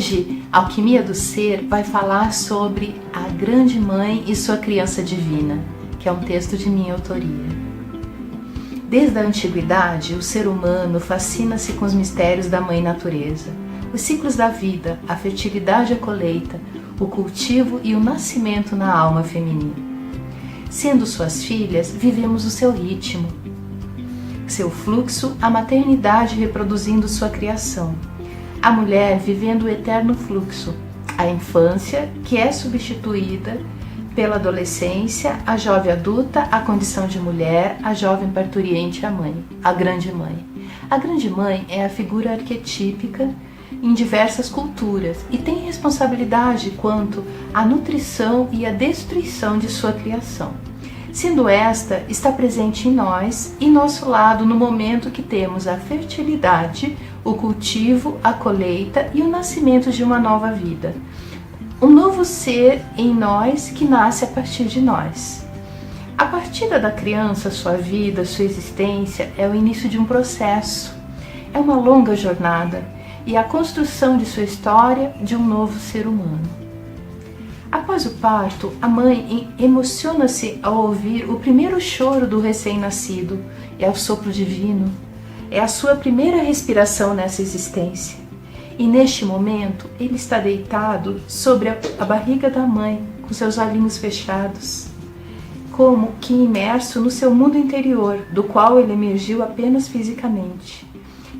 Hoje, a Alquimia do Ser vai falar sobre a Grande Mãe e sua criança divina, que é um texto de minha autoria. Desde a antiguidade, o ser humano fascina-se com os mistérios da Mãe Natureza, os ciclos da vida, a fertilidade e a colheita, o cultivo e o nascimento na alma feminina. Sendo suas filhas, vivemos o seu ritmo, seu fluxo, a maternidade reproduzindo sua criação, a mulher vivendo o eterno fluxo, a infância que é substituída pela adolescência, a jovem adulta, a condição de mulher, a jovem parturiente, a mãe, a grande mãe. A grande mãe é a figura arquetípica em diversas culturas e tem responsabilidade quanto à nutrição e à destruição de sua criação. Sendo esta, está presente em nós e nosso lado no momento que temos a fertilidade, o cultivo, a colheita e o nascimento de uma nova vida. Um novo ser em nós que nasce a partir de nós. A partida da criança, sua vida, sua existência é o início de um processo. É uma longa jornada e a construção de sua história de um novo ser humano. Após o parto, a mãe emociona-se ao ouvir o primeiro choro do recém-nascido. É o sopro divino. É a sua primeira respiração nessa existência. E neste momento, ele está deitado sobre a barriga da mãe, com seus olhinhos fechados, como que imerso no seu mundo interior, do qual ele emergiu apenas fisicamente.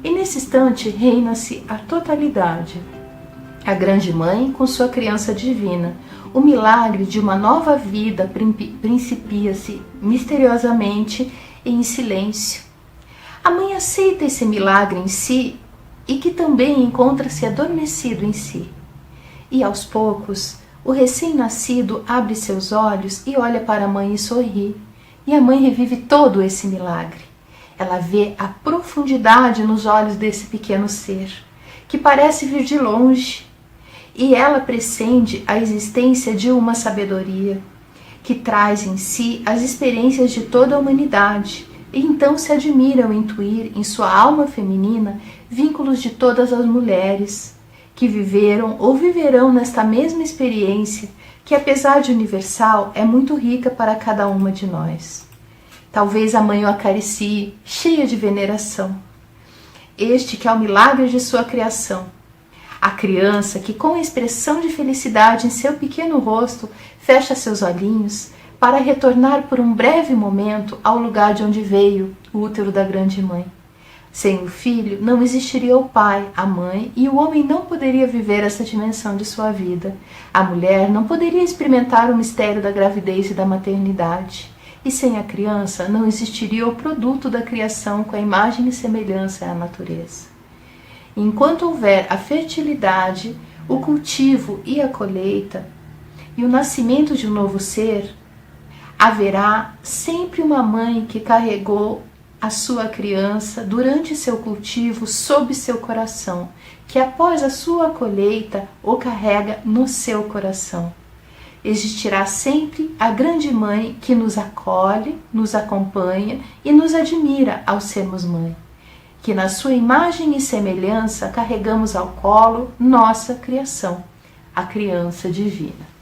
E nesse instante reina-se a totalidade. A grande mãe com sua criança divina. O milagre de uma nova vida principia-se misteriosamente e em silêncio. A mãe aceita esse milagre em si e que também encontra-se adormecido em si. E aos poucos, o recém-nascido abre seus olhos e olha para a mãe e sorri. E a mãe revive todo esse milagre. Ela vê a profundidade nos olhos desse pequeno ser, que parece vir de longe. E ela pressente a existência de uma sabedoria que traz em si as experiências de toda a humanidade e então se admira ao intuir em sua alma feminina vínculos de todas as mulheres que viveram ou viverão nesta mesma experiência que, apesar de universal, é muito rica para cada uma de nós. Talvez a mãe o acaricie, cheia de veneração. Este que é o milagre de sua criação. A criança que, com a expressão de felicidade em seu pequeno rosto, fecha seus olhinhos para retornar por um breve momento ao lugar de onde veio, o útero da grande mãe. Sem o filho, não existiria o pai, a mãe, e o homem não poderia viver essa dimensão de sua vida. A mulher não poderia experimentar o mistério da gravidez e da maternidade. E sem a criança, não existiria o produto da criação com a imagem e semelhança à natureza. Enquanto houver a fertilidade, o cultivo e a colheita, e o nascimento de um novo ser, haverá sempre uma mãe que carregou a sua criança durante seu cultivo sob seu coração, que após a sua colheita o carrega no seu coração. Existirá sempre a grande mãe que nos acolhe, nos acompanha e nos admira ao sermos mãe, que na sua imagem e semelhança carregamos ao colo nossa criação, a criança divina.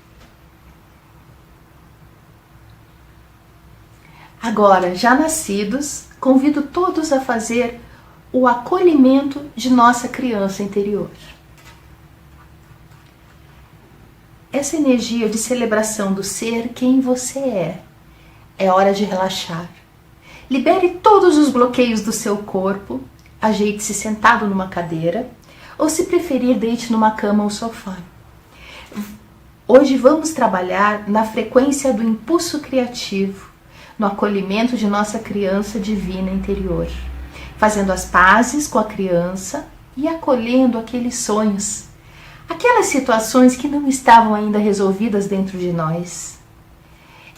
Agora, já nascidos, convido todos a fazer o acolhimento de nossa criança interior. Essa energia de celebração do ser quem você é hora de relaxar. Libere todos os bloqueios do seu corpo, ajeite-se sentado numa cadeira, ou se preferir, deite numa cama ou sofá. Hoje vamos trabalhar na frequência do impulso criativo, no acolhimento de nossa criança divina interior, fazendo as pazes com a criança e acolhendo aqueles sonhos, aquelas situações que não estavam ainda resolvidas dentro de nós,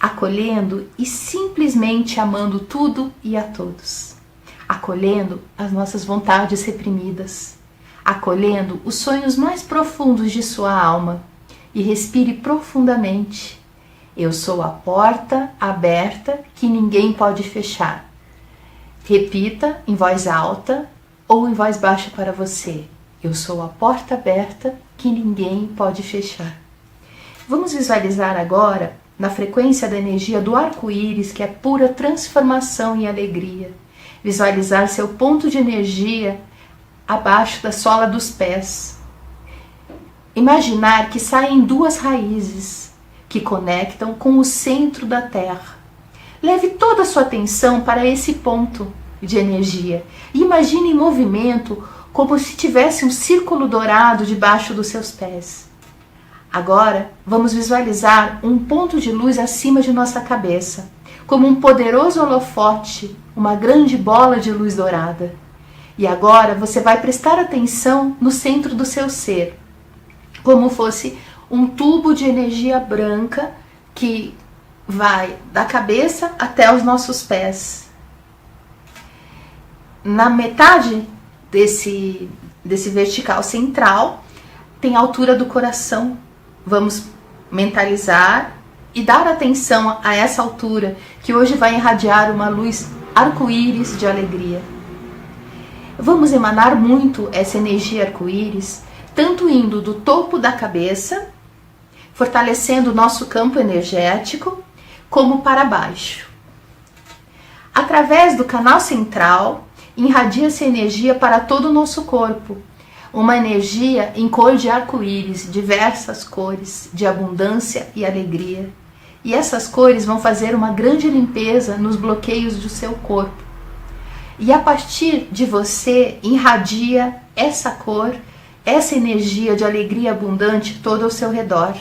acolhendo e simplesmente amando tudo e a todos, acolhendo as nossas vontades reprimidas, acolhendo os sonhos mais profundos de sua alma, e respire profundamente. Eu sou a porta aberta que ninguém pode fechar. Repita em voz alta ou em voz baixa para você. Eu sou a porta aberta que ninguém pode fechar. Vamos visualizar agora na frequência da energia do arco-íris, que é pura transformação e alegria. Visualizar seu ponto de energia abaixo da sola dos pés. Imaginar que saem duas raízes que conectam com o centro da Terra. Leve toda a sua atenção para esse ponto de energia e imagine em movimento como se tivesse um círculo dourado debaixo dos seus pés. Agora, vamos visualizar um ponto de luz acima de nossa cabeça, como um poderoso holofote, uma grande bola de luz dourada. E agora você vai prestar atenção no centro do seu ser, como fosse um tubo de energia branca que vai da cabeça até os nossos pés. Na metade desse vertical central tem a altura do coração. Vamos mentalizar e dar atenção a essa altura, que hoje vai irradiar uma luz arco-íris de alegria. Vamos emanar muito essa energia arco-íris, tanto indo do topo da cabeça, fortalecendo o nosso campo energético, como para baixo. Através do canal central, irradia-se energia para todo o nosso corpo, uma energia em cor de arco-íris, diversas cores, de abundância e alegria. E essas cores vão fazer uma grande limpeza nos bloqueios do seu corpo. E a partir de você, irradia essa cor, essa energia de alegria abundante todo ao seu redor.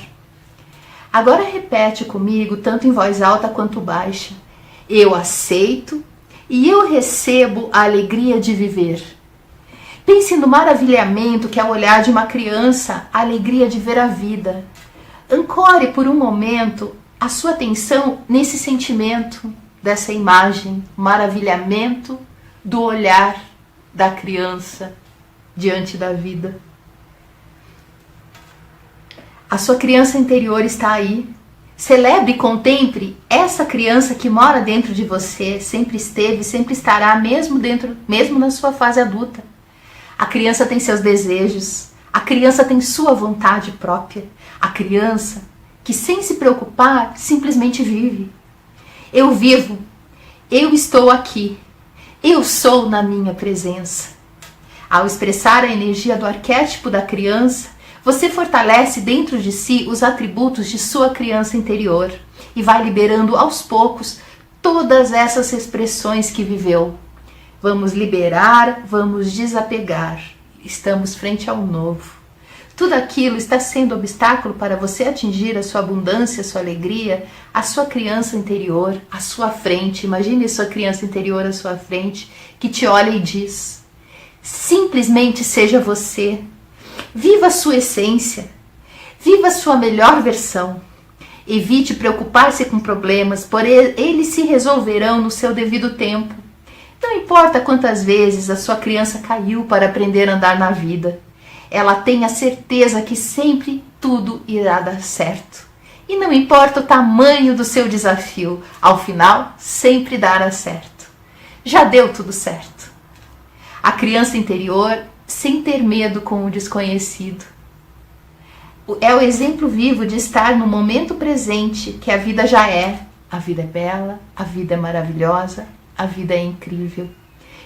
Agora repete comigo, tanto em voz alta quanto baixa. Eu aceito e eu recebo a alegria de viver. Pense no maravilhamento que é o olhar de uma criança, a alegria de ver a vida. Ancore por um momento a sua atenção nesse sentimento, dessa imagem, maravilhamento do olhar da criança diante da vida. A sua criança interior está aí. Celebre e contemple essa criança que mora dentro de você, sempre esteve, sempre estará, mesmo na sua fase adulta. A criança tem seus desejos, a criança tem sua vontade própria, a criança que sem se preocupar simplesmente vive. Eu vivo, eu estou aqui, eu sou na minha presença. Ao expressar a energia do arquétipo da criança, você fortalece dentro de si os atributos de sua criança interior e vai liberando aos poucos todas essas expressões que viveu. Vamos liberar, vamos desapegar. Estamos frente ao novo. Tudo aquilo está sendo obstáculo para você atingir a sua abundância, a sua alegria, a sua criança interior, à sua frente. Imagine a sua criança interior à sua frente, que te olha e diz: simplesmente seja você. Viva a sua essência. Viva a sua melhor versão. Evite preocupar-se com problemas, porém eles se resolverão no seu devido tempo. Não importa quantas vezes a sua criança caiu para aprender a andar na vida, ela tem a certeza que sempre tudo irá dar certo. E não importa o tamanho do seu desafio, ao final sempre dará certo. Já deu tudo certo. A criança interior, sem ter medo com o desconhecido, é o exemplo vivo de estar no momento presente, que a vida já é. A vida é bela, a vida é maravilhosa, a vida é incrível.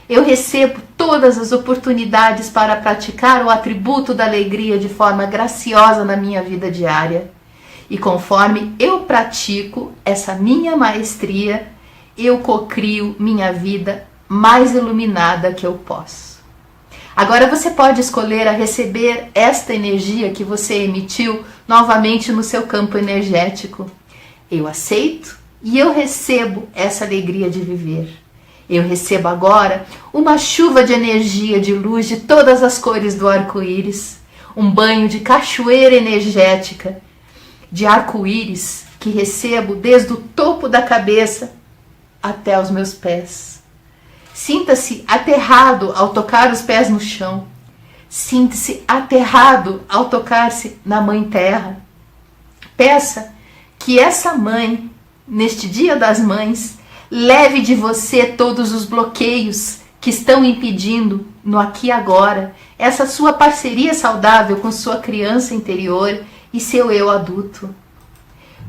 Eu recebo todas as oportunidades para praticar o atributo da alegria de forma graciosa na minha vida diária. E conforme eu pratico essa minha maestria, eu cocrio minha vida mais iluminada que eu posso. Agora você pode escolher a receber esta energia que você emitiu novamente no seu campo energético. Eu aceito e eu recebo essa alegria de viver. Eu recebo agora uma chuva de energia, de luz de todas as cores do arco-íris, um banho de cachoeira energética, de arco-íris que recebo desde o topo da cabeça até os meus pés. Sinta-se aterrado ao tocar os pés no chão. Sinta-se aterrado ao tocar-se na Mãe Terra. Peça que essa mãe, neste Dia das Mães, leve de você todos os bloqueios que estão impedindo, no aqui e agora, essa sua parceria saudável com sua criança interior e seu eu adulto.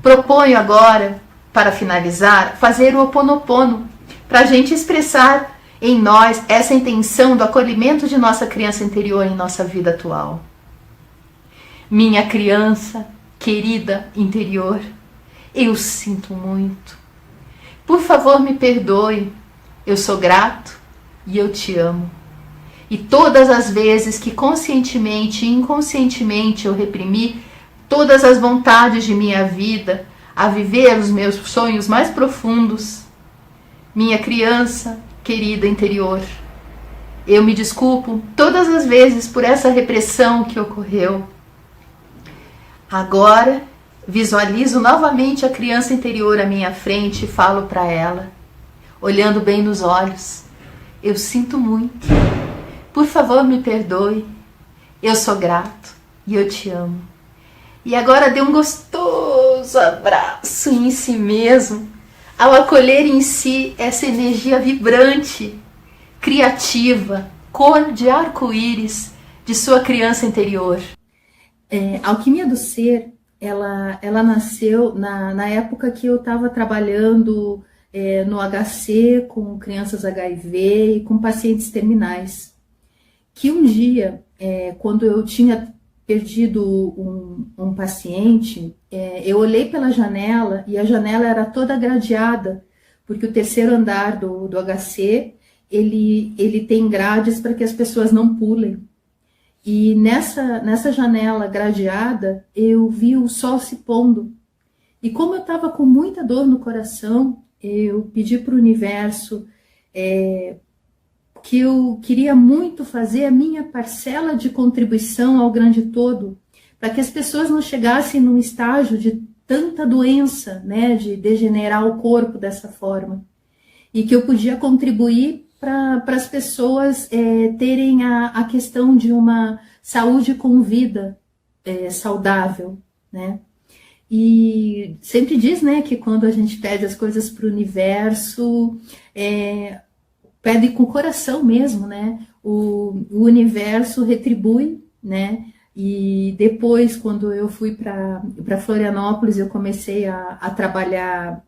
Proponho agora, para finalizar, fazer o Ho Oponopono, para a gente expressar em nós essa intenção do acolhimento de nossa criança interior em nossa vida atual. Minha criança querida interior, eu sinto muito. Por favor, me perdoe. Eu sou grato e eu te amo. E todas as vezes que conscientemente e inconscientemente eu reprimi todas as vontades de minha vida a viver os meus sonhos mais profundos, minha criança querida interior, eu me desculpo todas as vezes por essa repressão que ocorreu. Agora, visualizo novamente a criança interior à minha frente e falo para ela, olhando bem nos olhos, eu sinto muito. Por favor, me perdoe. Eu sou grato e eu te amo. E agora dê um gostoso abraço em si mesmo, ao acolher em si essa energia vibrante, criativa, cor de arco-íris de sua criança interior. A Alquimia do Ser, ela nasceu na época que eu estava trabalhando no HC com crianças HIV e com pacientes terminais. Que um dia, quando eu tinha perdido um paciente, eu olhei pela janela e a janela era toda gradeada, porque o terceiro andar do HC, ele tem grades para que as pessoas não pulem. E nessa janela gradeada, eu vi o sol se pondo. E como eu estava com muita dor no coração, eu pedi para o universo que eu queria muito fazer a minha parcela de contribuição ao grande todo, para que as pessoas não chegassem num estágio de tanta doença, né, de degenerar o corpo dessa forma. E que eu podia contribuir para as pessoas terem a questão de uma saúde com vida saudável, né? E sempre diz, né, que quando a gente pede as coisas para o universo, pede com o coração mesmo, né? O universo retribui, né? E depois, quando eu fui para Florianópolis, eu comecei a trabalhar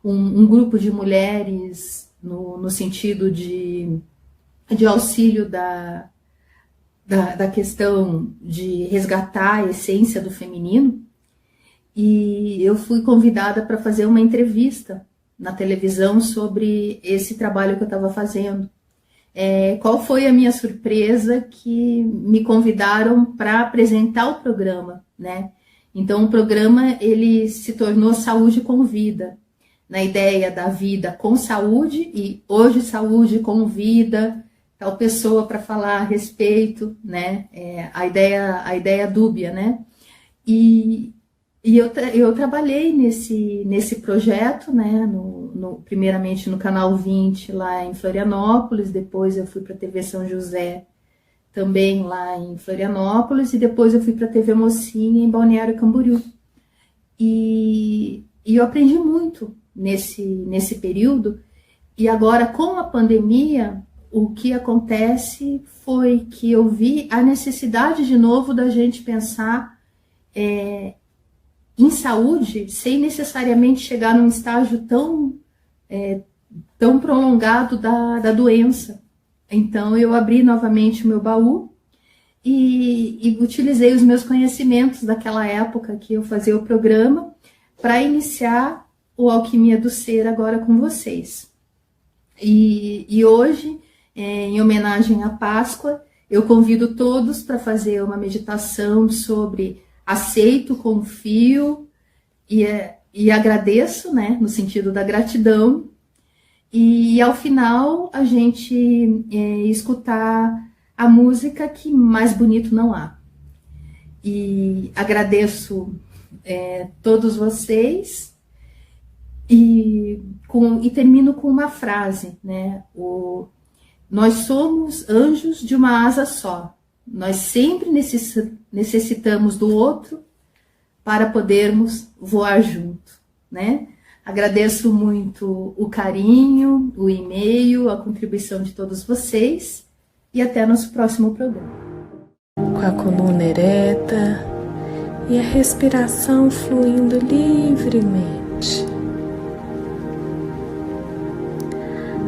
um grupo de mulheres no sentido de auxílio da questão de resgatar a essência do feminino. E eu fui convidada para fazer uma entrevista na televisão sobre esse trabalho que eu estava fazendo. Qual foi a minha surpresa que me convidaram para apresentar o programa, né? Então o programa ele se tornou Saúde com Vida, na ideia da vida com saúde, e hoje saúde com vida, tal pessoa para falar a respeito, né? A ideia dúbia, né? E eu trabalhei nesse projeto, né, primeiramente no Canal 20, lá em Florianópolis, depois eu fui para a TV São José, também lá em Florianópolis, e depois eu fui para a TV Mocinha, em Balneário Camboriú. E eu aprendi muito nesse período, e agora com a pandemia, o que acontece foi que eu vi a necessidade de novo da gente pensar em saúde, sem necessariamente chegar num estágio tão prolongado da doença. Então, eu abri novamente o meu baú e utilizei os meus conhecimentos daquela época que eu fazia o programa para iniciar o Alquimia do Ser agora com vocês. E hoje, em homenagem à Páscoa, eu convido todos para fazer uma meditação sobre aceito, confio e agradeço, né, no sentido da gratidão. E ao final a gente escutar a música que mais bonito não há. E agradeço todos vocês e termino com uma frase, né? Nós somos anjos de uma asa só. Nós sempre necessitamos do outro para podermos voar junto, né? Agradeço muito o carinho, o e-mail, a contribuição de todos vocês e até nosso próximo programa. Com a coluna ereta e a respiração fluindo livremente.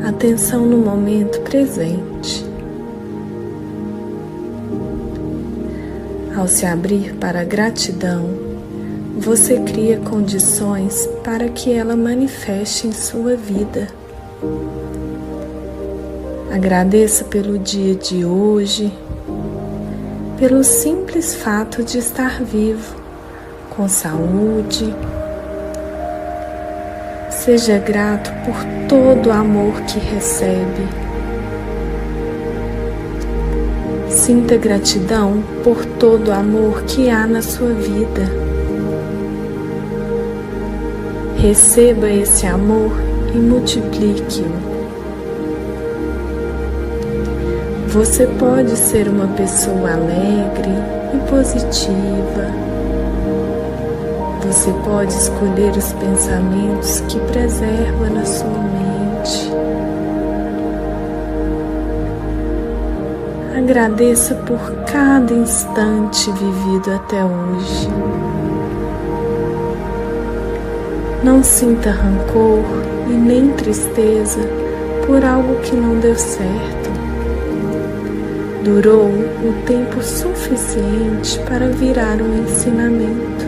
Atenção no momento presente. Ao se abrir para a gratidão, você cria condições para que ela manifeste em sua vida. Agradeça pelo dia de hoje, pelo simples fato de estar vivo, com saúde. Seja grato por todo o amor que recebe. Sinta gratidão por todo o amor que há na sua vida. Receba esse amor e multiplique-o. Você pode ser uma pessoa alegre e positiva. Você pode escolher os pensamentos que preserva na sua mente. Agradeça por cada instante vivido até hoje. Não sinta rancor e nem tristeza por algo que não deu certo. Durou o tempo suficiente para virar um ensinamento.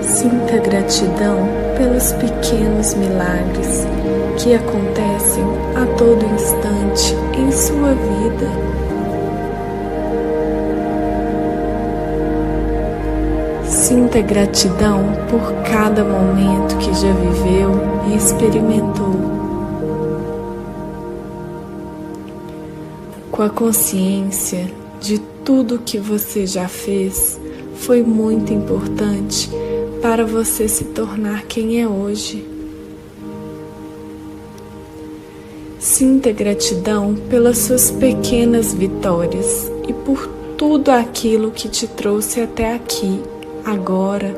Sinta gratidão pelos pequenos milagres que acontecem a todo instante em sua vida. Sinta gratidão por cada momento que já viveu e experimentou. Com a consciência de tudo que você já fez, foi muito importante para você se tornar quem é hoje. Sinta gratidão pelas suas pequenas vitórias e por tudo aquilo que te trouxe até aqui. Agora,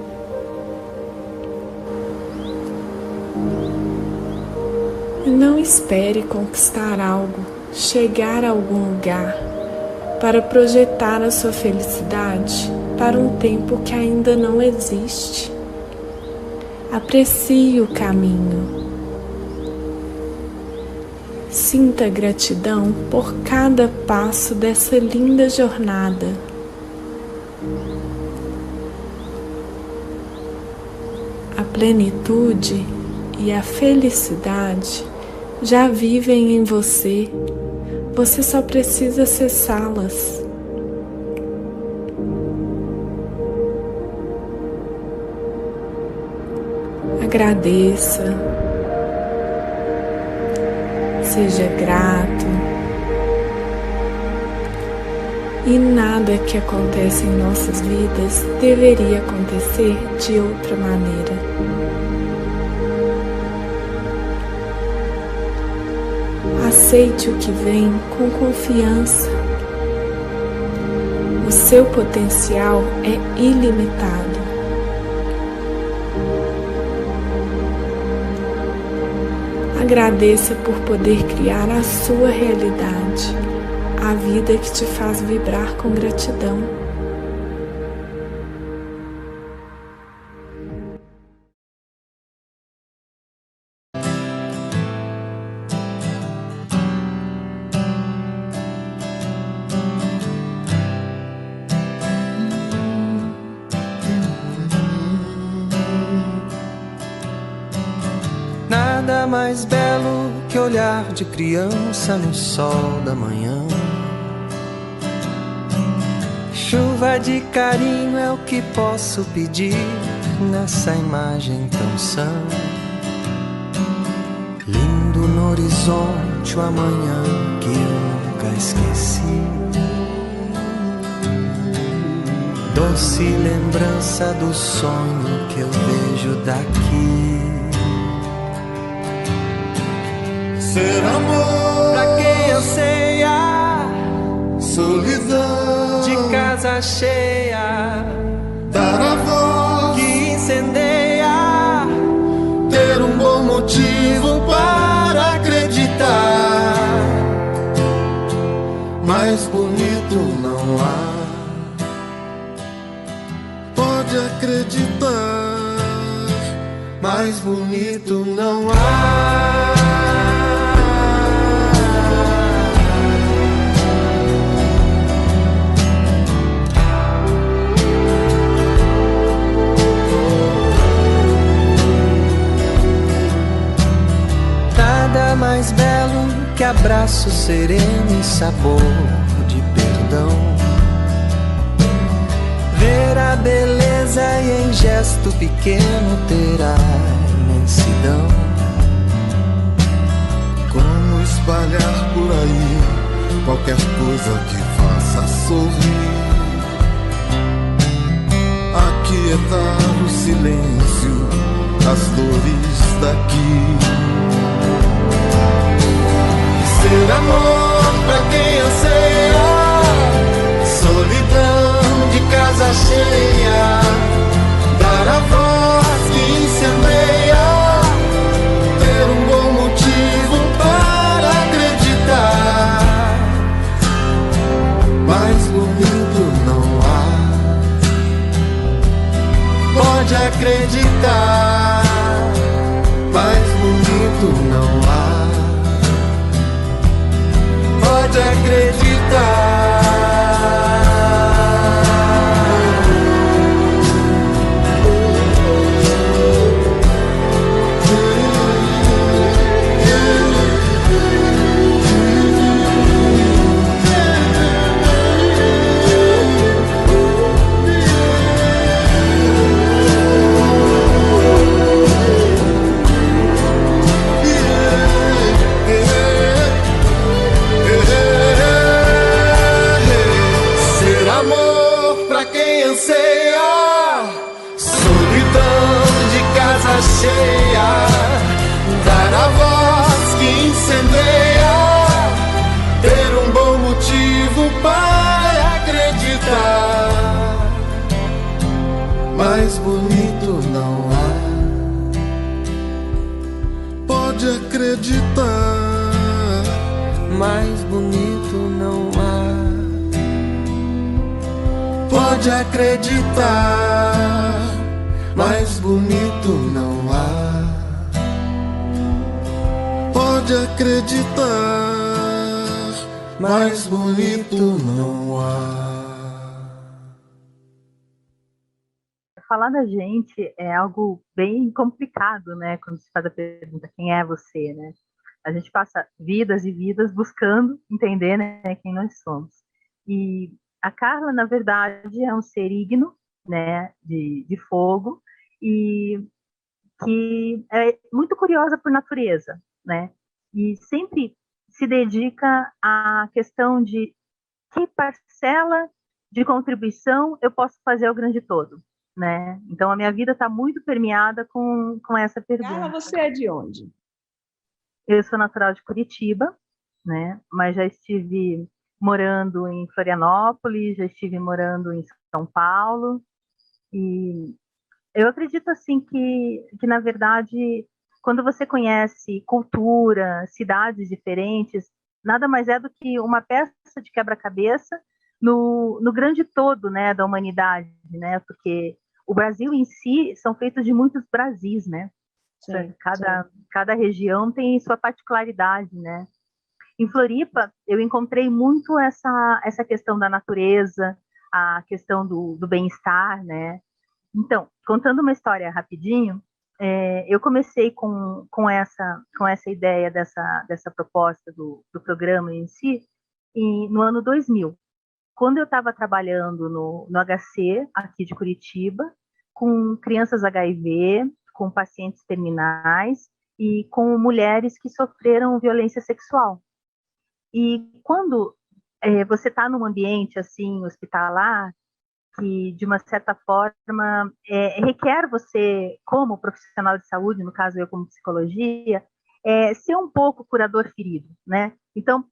não espere conquistar algo, chegar a algum lugar, para projetar a sua felicidade para um tempo que ainda não existe. Aprecie o caminho. Sinta gratidão por cada passo dessa linda jornada. A plenitude e a felicidade já vivem em você. Você só precisa acessá-las. Agradeça. Seja grato. E nada que acontece em nossas vidas deveria acontecer de outra maneira. Aceite o que vem com confiança. O seu potencial é ilimitado. Agradeça por poder criar a sua realidade. A vida que te faz vibrar com gratidão. Nada mais belo que olhar de criança no sol da manhã. Chuva de carinho é o que posso pedir nessa imagem tão sã. Lindo no horizonte o amanhã que eu nunca esqueci. Doce lembrança do sonho que eu vejo daqui. Ser amor pra quem eu sei solidão de casa cheia, dar a voz incendeia, ter um bom motivo para acreditar. Mais bonito não há. Pode acreditar. Mais bonito não há. Nada mais belo que abraço sereno e sabor de perdão. Ver a beleza e em gesto pequeno ter a imensidão. Como espalhar por aí qualquer coisa que faça sorrir. Aquietar o silêncio, as dores daqui. Ser amor pra quem anseia, solidão de casa cheia, dar a voz que incendeia, ter um bom motivo para acreditar. Mais bonito não há. Pode acreditar. Mais bonito não há. Pode acreditar. Cheia, dar a voz que incendeia, ter um bom motivo para acreditar. Mais bonito não há. Pode acreditar. Mais bonito não há. Pode acreditar. Mais bonito não há. Pode acreditar. Mais bonito não há. Falar da gente é algo bem complicado, né? Quando se faz a pergunta, quem é você, né? A gente passa vidas e vidas buscando entender, né, quem nós somos. E a Carla, na verdade, é um ser ígneo, né, de fogo, e que é muito curiosa por natureza, né? E sempre se dedica à questão de que parcela de contribuição eu posso fazer ao grande todo, né? Então a minha vida está muito permeada com essa pergunta. Carla, você é de onde? Eu sou natural de Curitiba, né? Mas já estive morando em Florianópolis, já estive morando em São Paulo, e eu acredito assim que na verdade, quando você conhece cultura, cidades diferentes, nada mais é do que uma peça de quebra-cabeça no grande todo, né, da humanidade, né? Porque o Brasil em si são feitos de muitos Brasis, né? Sim, Cada região tem sua particularidade, né? Em Floripa, eu encontrei muito essa questão da natureza, a questão do bem-estar, né? Então, contando uma história rapidinho, eu comecei com essa ideia dessa proposta do programa em si, no ano 2000, quando eu estava trabalhando no HC, aqui de Curitiba, com crianças HIV, com pacientes terminais e com mulheres que sofreram violência sexual. E quando você está num ambiente assim hospitalar, que de uma certa forma requer você, como profissional de saúde, no caso eu como psicologia, ser um pouco curador ferido, né? Então,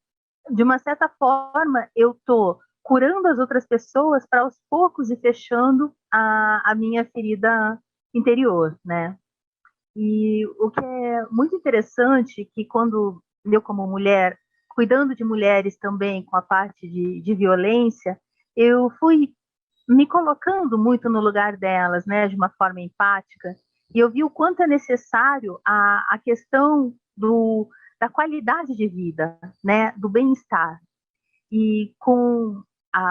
de uma certa forma, eu estou curando as outras pessoas para aos poucos ir fechando a minha ferida interior, né? E o que é muito interessante, que quando eu como mulher, cuidando de mulheres também com a parte de violência, eu fui me colocando muito no lugar delas, né, de uma forma empática, e eu vi o quanto é necessário a questão da qualidade de vida, né, do bem-estar. E com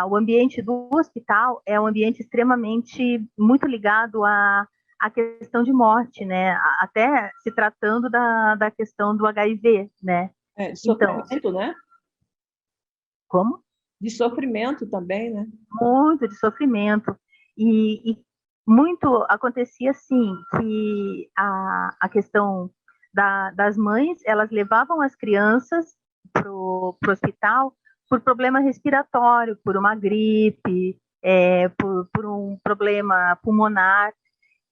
o ambiente do hospital é um ambiente extremamente muito ligado à questão de morte, né, até se tratando da questão do HIV, né. De Então, sofrimento, né? como? De sofrimento também, né? Muito de sofrimento. E muito acontecia assim, que a questão das mães, elas levavam as crianças para o hospital por problema respiratório, por uma gripe, por um problema pulmonar.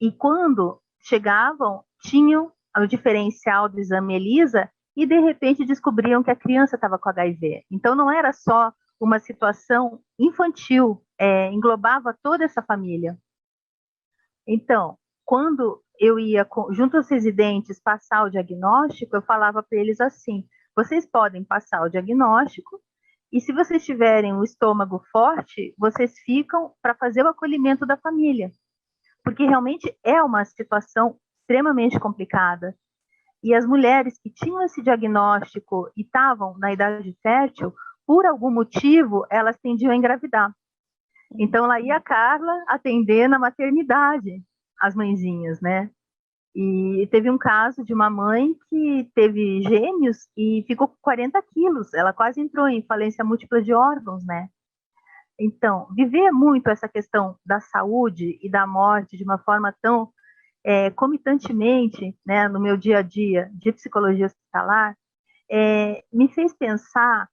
E quando chegavam, tinham o diferencial do exame ELISA e, de repente, descobriam que a criança estava com HIV. Então, não era só uma situação infantil, englobava toda essa família. Então, quando eu ia junto aos residentes passar o diagnóstico, eu falava para eles assim: vocês podem passar o diagnóstico e, se vocês tiverem o estômago forte, vocês ficam para fazer o acolhimento da família, porque realmente é uma situação extremamente complicada. E as mulheres que tinham esse diagnóstico e estavam na idade fértil, por algum motivo, elas tendiam a engravidar. Então, lá ia a Carla atender na maternidade as mãezinhas, né? E teve um caso de uma mãe que teve gêmeos e ficou com 40 quilos. Ela quase entrou em falência múltipla de órgãos, né? Então, viver muito essa questão da saúde e da morte de uma forma tão comitantemente, né, no meu dia a dia de psicologia hospitalar, me fez pensar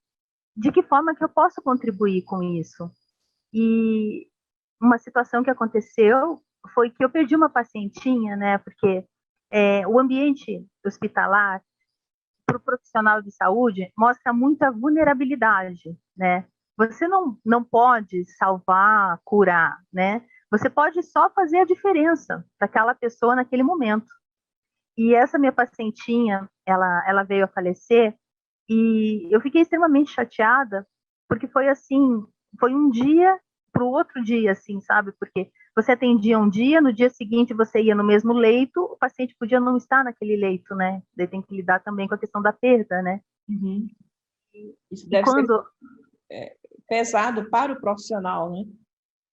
de que forma que eu posso contribuir com isso. E uma situação que aconteceu foi que eu perdi uma pacientinha, né, porque o ambiente hospitalar para o profissional de saúde mostra muita vulnerabilidade, né? Você não pode salvar, curar, né? Você pode só fazer a diferença para aquela pessoa naquele momento. E essa minha pacientinha, ela veio a falecer e eu fiquei extremamente chateada, porque foi assim, foi um dia para o outro dia, assim, sabe? Porque você atendia um dia, no dia seguinte você ia no mesmo leito, o paciente podia não estar naquele leito, né? Daí tem que lidar também com a questão da perda, né? Uhum. Isso deve ser pesado para o profissional, né?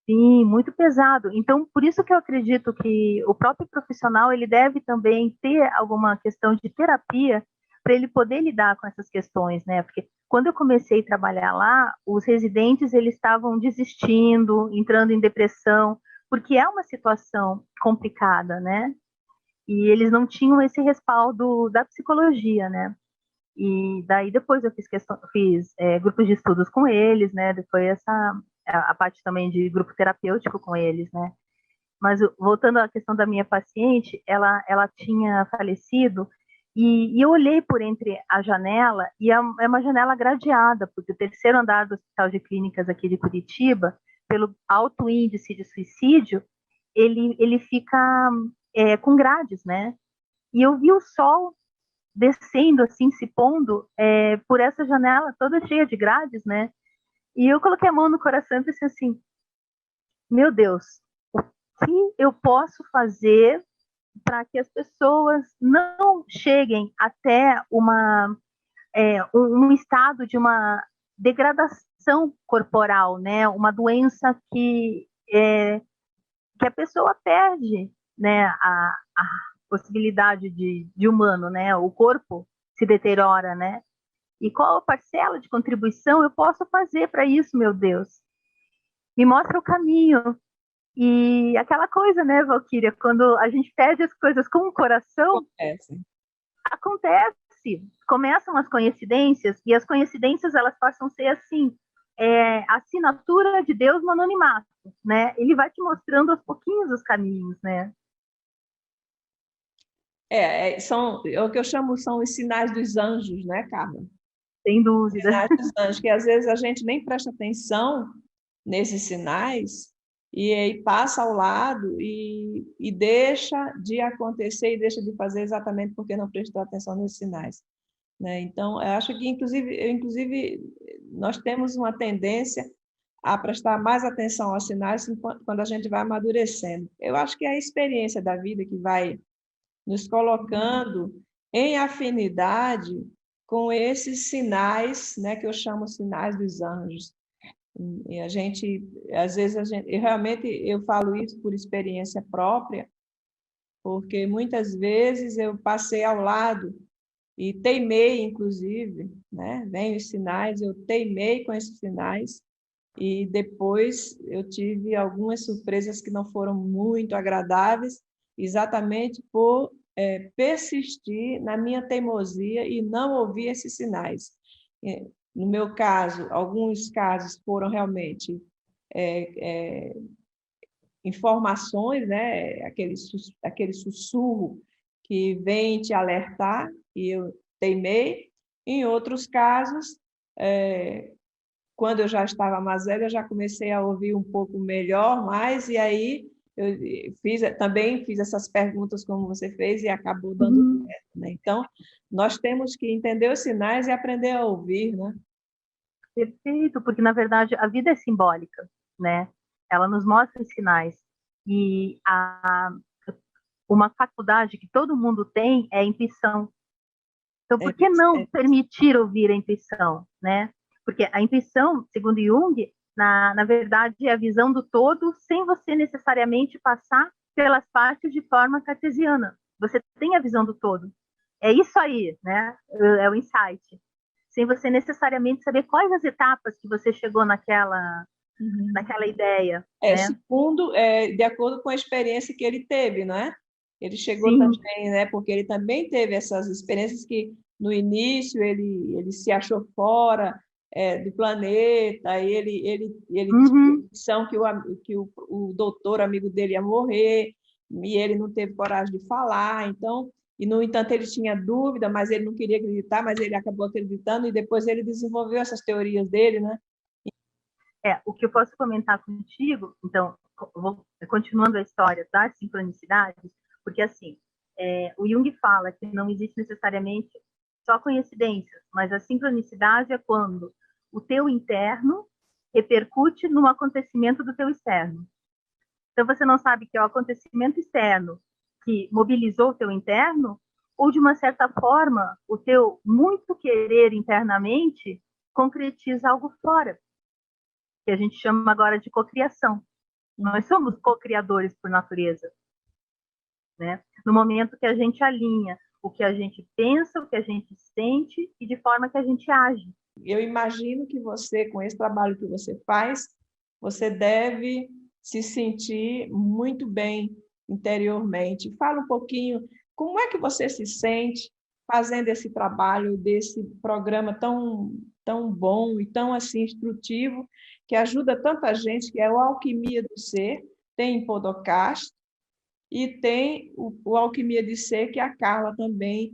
Sim, muito pesado. Então, por isso que eu acredito que o próprio profissional, ele deve também ter alguma questão de terapia para ele poder lidar com essas questões, né? Porque quando eu comecei a trabalhar lá, os residentes, eles estavam desistindo, entrando em depressão, porque é uma situação complicada, né? E eles não tinham esse respaldo da psicologia, né? E daí depois eu fiz grupos de estudos com eles, né? Depois a parte também de grupo terapêutico com eles, né? Mas voltando à questão da minha paciente, ela tinha falecido e eu olhei por entre a janela e é uma janela gradeada, porque o terceiro andar do Hospital de Clínicas aqui de Curitiba, pelo alto índice de suicídio, ele fica com grades, né? E eu vi o sol descendo, assim, se pondo por essa janela toda cheia de grades, né? E eu coloquei a mão no coração e pensei assim, meu Deus, o que eu posso fazer para que as pessoas não cheguem até um estado de uma degradação corporal, né? Uma doença que a pessoa perde, né? A possibilidade de humano, né? O corpo se deteriora, né? E qual parcela de contribuição eu posso fazer para isso, meu Deus? Me mostra o caminho. E aquela coisa, né, Valquíria, quando a gente pede as coisas com o coração, acontece. Começam as coincidências, e as coincidências, elas passam a ser assim, a assinatura de Deus no anonimato, né? Ele vai te mostrando aos pouquinhos os caminhos, né? São o que eu chamo, são os sinais dos anjos, né, Carla? Sem dúvida. Sinais dos anjos, que às vezes a gente nem presta atenção nesses sinais, e aí passa ao lado e deixa de acontecer e deixa de fazer exatamente porque não prestou atenção nos sinais, né? Então, eu acho que, inclusive, nós temos uma tendência a prestar mais atenção aos sinais quando a gente vai amadurecendo. Eu acho que é a experiência da vida que vai nos colocando em afinidade com esses sinais, né, que eu chamo sinais dos anjos. E a gente, às vezes, eu falo isso por experiência própria, porque muitas vezes eu passei ao lado e teimei, inclusive, né? Vem os sinais, eu teimei com esses sinais, e depois eu tive algumas surpresas que não foram muito agradáveis, exatamente por persistir na minha teimosia e não ouvir esses sinais. No meu caso, alguns casos foram realmente informações, né? Aquele sussurro que vem te alertar, e eu teimei. Em outros casos, quando eu já estava mais velha, eu já comecei a ouvir um pouco melhor, e aí eu também fiz essas perguntas como você fez e acabou dando certo, né? Então, nós temos que entender os sinais e aprender a ouvir, né? Perfeito, porque na verdade a vida é simbólica, né? Ela nos mostra os sinais. E uma faculdade que todo mundo tem é a intuição. Então, por que não permitir ouvir a intuição, né? Porque a intuição, segundo Jung, na verdade, é a visão do todo sem você necessariamente passar pelas partes de forma cartesiana. Você tem a visão do todo. É isso aí, né? É o insight. Sem você necessariamente saber quais as etapas que você chegou naquela ideia. Né? Segundo, de acordo com a experiência que ele teve, não é? Ele chegou Sim. também, né? Porque ele também teve essas experiências que, no início, ele se achou fora do planeta, aí ele tinha a impressão que o doutor amigo dele ia morrer, e ele não teve coragem de falar, então, e, no entanto, ele tinha dúvida, mas ele não queria acreditar, mas ele acabou acreditando, e depois ele desenvolveu essas teorias dele, né? O que eu posso comentar contigo, então, continuando a história das sincronicidades, porque assim, o Jung fala que não existe necessariamente só coincidências, mas a sincronicidade é quando o teu interno repercute no acontecimento do teu externo. Então você não sabe que é o acontecimento externo que mobilizou o teu interno, ou de uma certa forma, o teu muito querer internamente concretiza algo fora, que a gente chama agora de cocriação. Nós somos co-criadores por natureza, né? No momento que a gente alinha o que a gente pensa, o que a gente sente e de forma que a gente age. Eu imagino que você, com esse trabalho que você faz, você deve se sentir muito bem interiormente. Fala um pouquinho, como é que você se sente fazendo esse trabalho, desse programa tão bom e tão assim instrutivo, que ajuda tanta gente, que é o Alquimia do Ser, tem em podcast, e tem o Alquimia de Ser, que a Carla também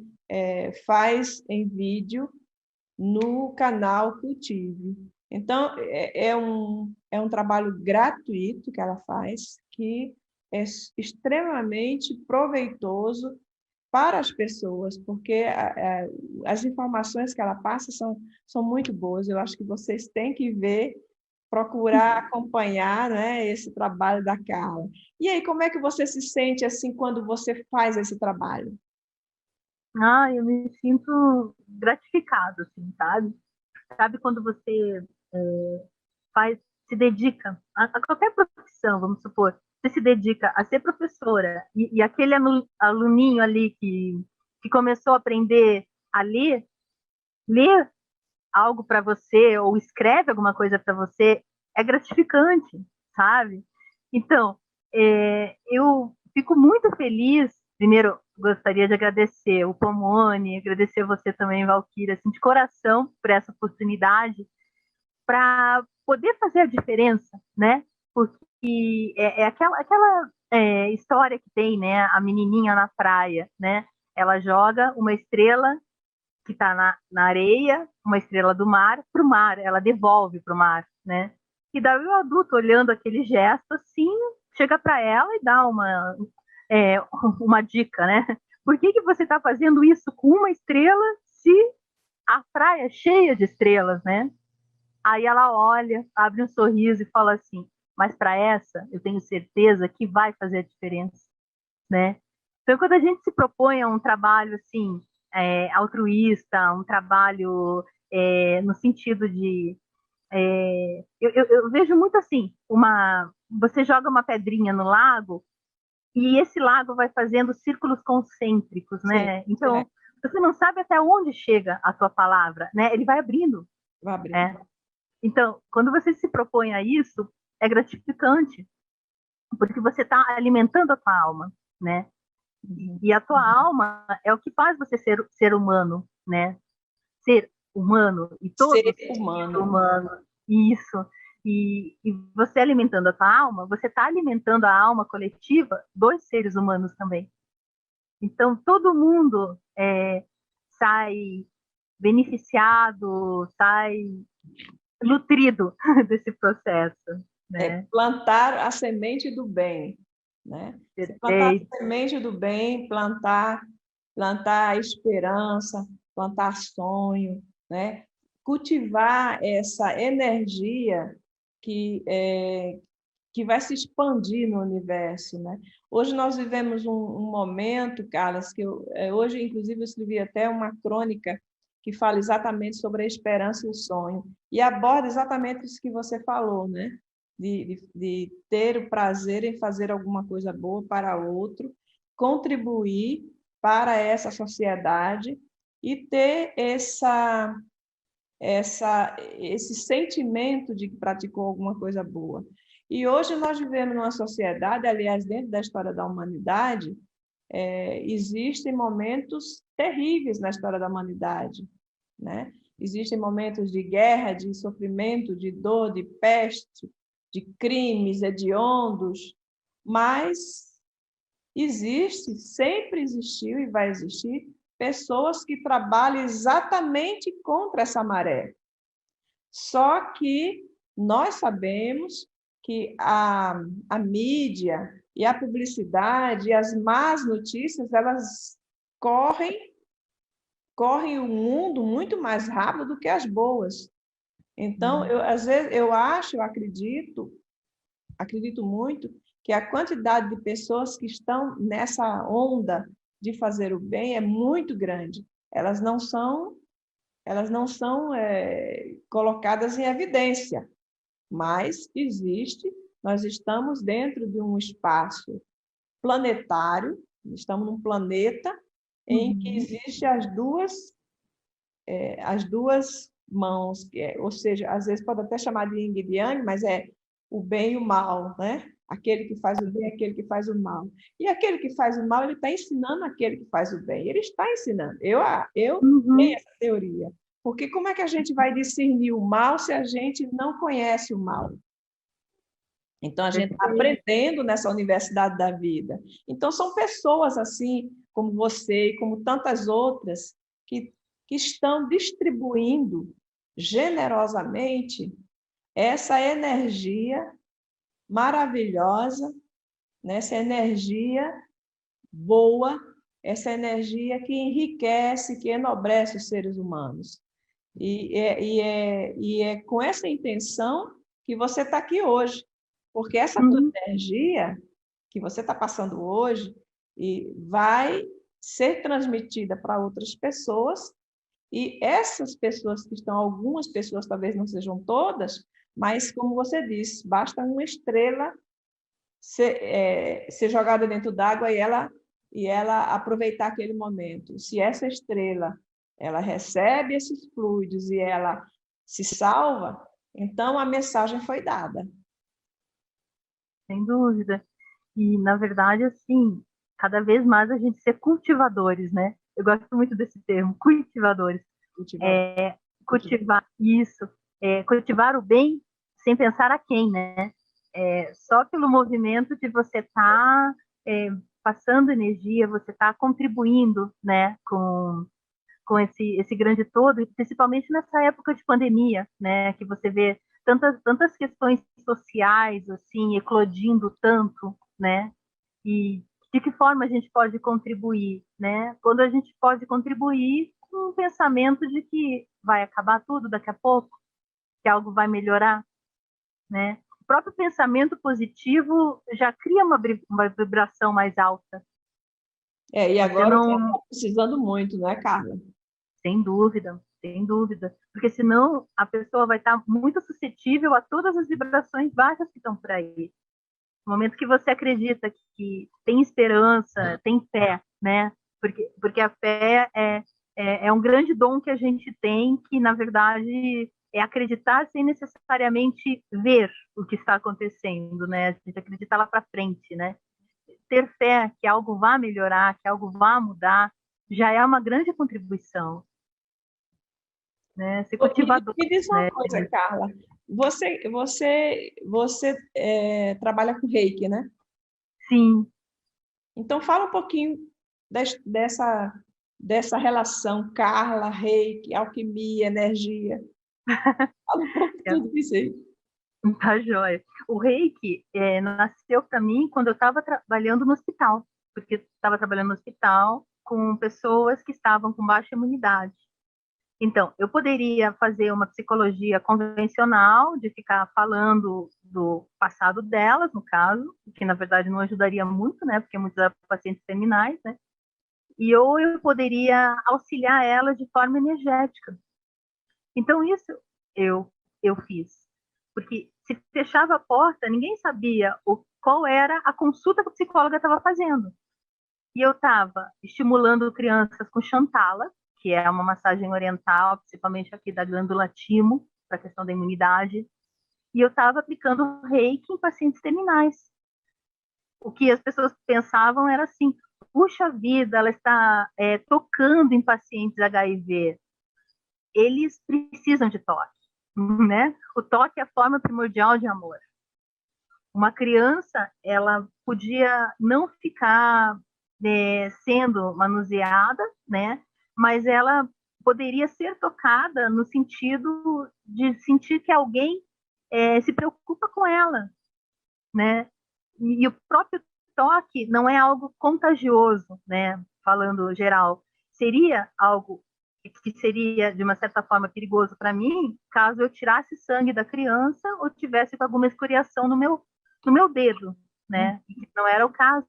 faz em vídeo no canal Cultive. Então, é um trabalho gratuito que ela faz, que é extremamente proveitoso para as pessoas, porque as informações que ela passa são muito boas. Eu acho que vocês têm que ver, procurar acompanhar, né, esse trabalho da Carla. E aí, como é que você se sente assim quando você faz esse trabalho? Eu me sinto gratificado, assim, sabe? Sabe quando você se dedica a qualquer profissão, vamos supor, você se dedica a ser professora e aquele aluninho ali que começou a aprender a ler algo para você ou escreve alguma coisa para você, é gratificante, sabe? Então, eu fico muito feliz. Primeiro, gostaria de agradecer o Pomone, agradecer você também, Valquíria, assim, de coração, por essa oportunidade, para poder fazer a diferença, né? Porque aquela história que tem, né? A menininha na praia, né? Ela joga uma estrela que está na areia, uma estrela do mar, para o mar, ela devolve para o mar, né? E daí o adulto, olhando aquele gesto assim, chega para ela e dá é, uma dica, né? Por que você está fazendo isso com uma estrela se a praia é cheia de estrelas, né? Aí ela olha, abre um sorriso e fala assim: mas para essa, eu tenho certeza que vai fazer a diferença, né? Então, quando a gente se propõe a um trabalho assim, altruísta, um trabalho no sentido de eu vejo muito assim, você joga uma pedrinha no lago e esse lago vai fazendo círculos concêntricos, Sim, né? Então, você não sabe até onde chega a tua palavra, né? Ele vai abrindo, vai abrir. né? Então, quando você se propõe a isso, é gratificante, porque você está alimentando a tua alma, né? E a tua alma é o que faz você ser humano, né? Ser humano e Ser todos humano. humanos. Isso. E você alimentando a tua alma, você está alimentando a alma coletiva dos seres humanos também. Então, todo mundo sai beneficiado, sai nutrido desse processo, né? Plantar a semente do bem, né? Plantar a semente do bem, plantar a esperança, plantar sonho, né? Cultivar essa energia que vai se expandir no universo, né? Hoje nós vivemos um momento, Carlos, que hoje, inclusive, eu escrevi até uma crônica que fala exatamente sobre a esperança e o sonho, e aborda exatamente isso que você falou, né? De ter o prazer em fazer alguma coisa boa para outro, contribuir para essa sociedade e ter esse sentimento de que praticou alguma coisa boa. E hoje nós vivemos numa sociedade, aliás, dentro da história da humanidade, existem momentos terríveis na história da humanidade, né? Existem momentos de guerra, de sofrimento, de dor, de peste, de crimes hediondos, mas existe, sempre existiu e vai existir pessoas que trabalham exatamente contra essa maré. Só que nós sabemos que a mídia e a publicidade e as más notícias, elas correm o mundo muito mais rápido do que as boas. Então, às vezes, eu acredito muito que a quantidade de pessoas que estão nessa onda de fazer o bem é muito grande. Elas não são colocadas em evidência, mas existe. Nós estamos dentro de um espaço planetário, estamos num planeta em que existe as duas mãos, ou seja, às vezes pode até chamar de yin e yang, mas é o bem e o mal, né? Aquele que faz o bem, aquele que faz o mal. E aquele que faz o mal, ele está ensinando aquele que faz o bem. Ele está ensinando. Eu tenho essa teoria. Porque como é que a gente vai discernir o mal se a gente não conhece o mal? Então, a gente está aprendendo nessa universidade da vida. Então, são pessoas assim, como você e como tantas outras, que estão distribuindo generosamente essa energia maravilhosa, né? Essa energia boa, essa energia que enriquece, que enobrece os seres humanos. E é com essa intenção que você está aqui hoje, porque essa tua energia que você está passando hoje vai ser transmitida para outras pessoas, e essas pessoas que estão, algumas pessoas talvez não sejam todas, mas como você disse, basta uma estrela ser jogada dentro d'água e ela aproveitar aquele momento. Se essa estrela ela recebe esses fluidos e ela se salva, então a mensagem foi dada. Sem dúvida. E, na verdade, assim, cada vez mais a gente ser cultivadores, né? Eu gosto muito desse termo, cultivadores. Cultivar isso, cultivar o bem sem pensar a quem, né? Só pelo movimento de você estar passando energia, você está contribuindo, né, com esse grande todo, e principalmente nessa época de pandemia, né, que você vê tantas questões sociais, assim, eclodindo tanto, né? E de que forma a gente pode contribuir, né? Quando a gente pode contribuir com o pensamento de que vai acabar tudo daqui a pouco, que algo vai melhorar, né? O próprio pensamento positivo já cria uma vibração mais alta. E Você agora não, está precisando muito, não é, Carla? sem dúvida, sem dúvida, porque senão a pessoa vai estar muito suscetível a todas as vibrações baixas que estão por aí. No momento que você acredita que tem esperança, tem fé, né? Porque a fé é um grande dom que a gente tem, que na verdade é acreditar sem necessariamente ver o que está acontecendo, né? A gente acreditar lá para frente, né? Ter fé que algo vá melhorar, que algo vá mudar, já é uma grande contribuição, né? Ser cultivador, Me diz uma né? coisa, Carla. Você trabalha com reiki, né? Sim. Então, fala um pouquinho dessa relação Carla, reiki, alquimia, energia. Fala um pouco de tudo isso aí. Tá joia. O reiki nasceu para mim quando eu estava trabalhando no hospital, porque estava trabalhando no hospital com pessoas que estavam com baixa imunidade. Então, eu poderia fazer uma psicologia convencional, de ficar falando do passado delas, no caso, que na verdade não ajudaria muito, né, porque muitos eram pacientes terminais, né, ou eu poderia auxiliar elas de forma energética. Então, isso eu fiz. Porque se fechava a porta, ninguém sabia qual era a consulta que a psicóloga estava fazendo. E eu estava estimulando crianças com Shantala, que é uma massagem oriental, principalmente aqui da glândula timo, para a questão da imunidade. E eu estava aplicando reiki em pacientes terminais. O que as pessoas pensavam era assim, puxa vida, ela está tocando em pacientes HIV. Eles precisam de toque, né? O toque é a forma primordial de amor. Uma criança, ela podia não ficar sendo manuseada, né? Mas ela poderia ser tocada no sentido de sentir que alguém se preocupa com ela, né? E o próprio toque não é algo contagioso, né? Falando geral, seria algo que seria de uma certa forma perigoso para mim, caso eu tirasse sangue da criança ou tivesse com alguma escoriação no meu dedo, né? E não era o caso.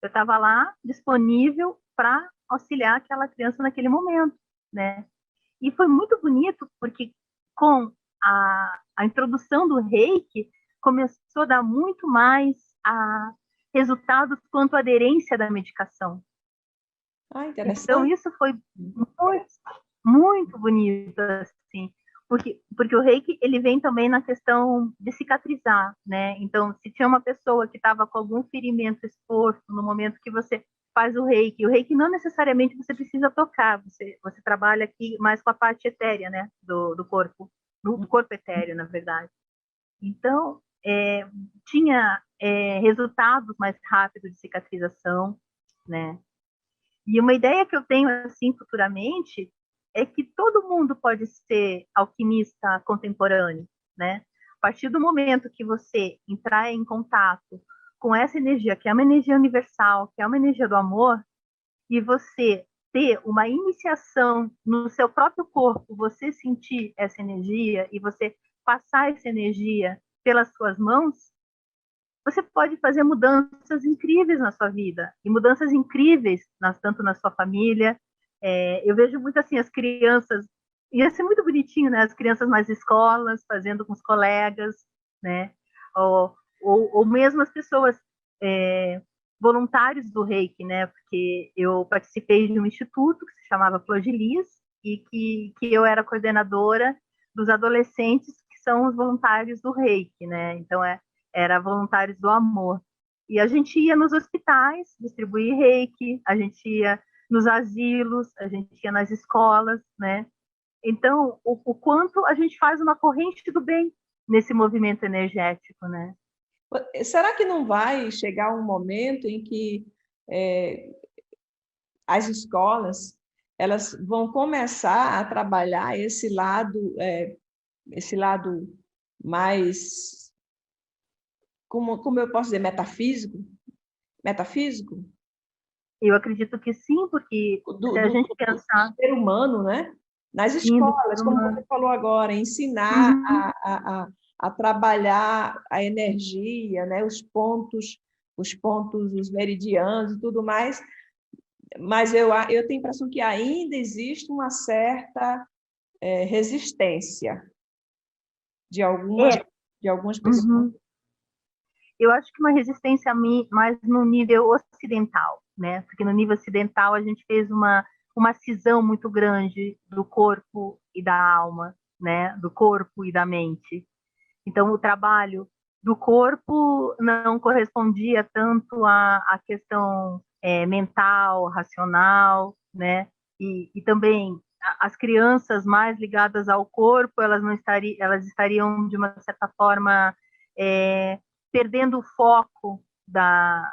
Eu estava lá disponível para auxiliar aquela criança naquele momento, né? E foi muito bonito porque com a introdução do reiki começou a dar muito mais resultados quanto à aderência da medicação. Interessante. Então isso foi muito, muito bonito, assim, porque o reiki ele vem também na questão de cicatrizar, né? Então, se tinha uma pessoa que estava com algum ferimento exposto no momento que você faz o reiki não necessariamente você precisa tocar, você trabalha aqui mais com a parte etérea, né, do corpo, do corpo etéreo, na verdade. Então, tinha resultados mais rápidos de cicatrização, né? E uma ideia que eu tenho, assim, futuramente, é que todo mundo pode ser alquimista contemporâneo, né? A partir do momento que você entrar em contato com essa energia, que é uma energia universal, que é uma energia do amor, e você ter uma iniciação no seu próprio corpo, você sentir essa energia e você passar essa energia pelas suas mãos, você pode fazer mudanças incríveis na sua vida, e mudanças incríveis tanto na sua família. Eu vejo muito assim as crianças, ia ser muito bonitinho, né? As crianças nas escolas, fazendo com os colegas, né? Ou mesmo as pessoas voluntários do reiki, né? Porque eu participei de um instituto que se chamava Flor de Lis, e que eu era coordenadora dos adolescentes que são os voluntários do reiki, né? Então, era voluntários do amor. E a gente ia nos hospitais distribuir reiki, a gente ia nos asilos, a gente ia nas escolas, né? Então, o quanto a gente faz uma corrente do bem nesse movimento energético, né? Será que não vai chegar um momento em que as escolas elas vão começar a trabalhar esse lado mais, como eu posso dizer, metafísico, Eu acredito que sim, porque se a gente pensar... do ser humano, né? Nas Sim, do escolas, ser como humano. você falou agora, ensinar Uhum. a trabalhar a energia, né? Os pontos, os meridianos e tudo mais, mas eu tenho a impressão que ainda existe uma certa resistência de algumas, É. de algumas pessoas. Uhum. Eu acho que uma resistência a mim mais no nível ocidental, né? Porque no nível ocidental a gente fez uma cisão muito grande do corpo e da alma, né? Do corpo e da mente. Então o trabalho do corpo não correspondia tanto à questão mental, racional, né? E também as crianças mais ligadas ao corpo, elas estariam de uma certa forma perdendo o foco da